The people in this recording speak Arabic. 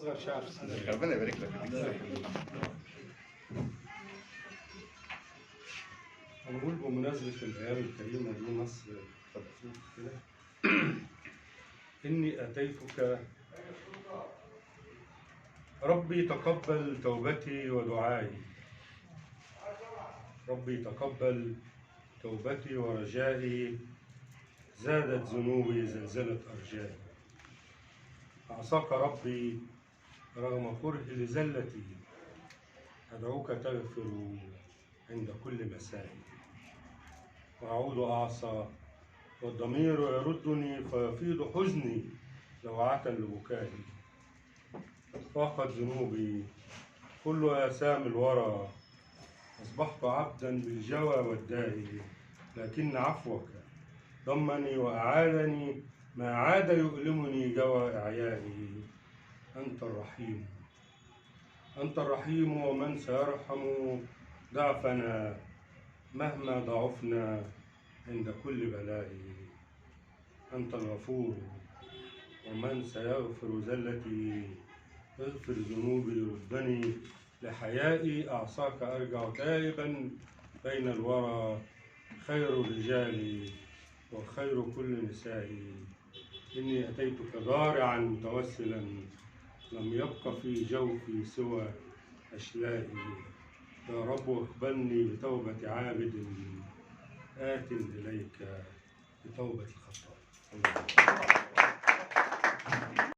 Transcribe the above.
اصغر شعر. ربنا يبارك لك. هنقول بمناسبة الأيام الكريمة دي مصر تطفوف كده. إني أتيتك ربي تقبل توبتي ودعائي، ربي تقبل توبتي ورجائي، زادت ذنوبي زلزلة أرجائي. أعصاك ربي رغم كرهي لزلتي، أدعوك تغفر عند كل مساء. وأعود أعصى والضمير يردني فيفيض حزني لوعة لبكائي. فاقت ذنوبي كل آثام الورى، أصبحت عبدا بالجوى والداء، لكن عفوك ضمني وأعادني ما عاد يؤلمني جوى إعيائي. أنت الرحيم، أنت الرحيم، ومن سيرحم ضعفنا مهما ضعفنا عند كل بلاء. أنت الغفور، ومن سيغفر زلتي، اغفر ذنوبي ردني لحيائي. أعصاك أرجع تائبا بين الورى، خير الرجال وخير كل نسائي. إني أتيتك ضارعا متوسلا، لم يبق في جوفي سوى أشلائي. يا رب اقبلني بتوبة عابد آت إليك بتوبة الخطاء.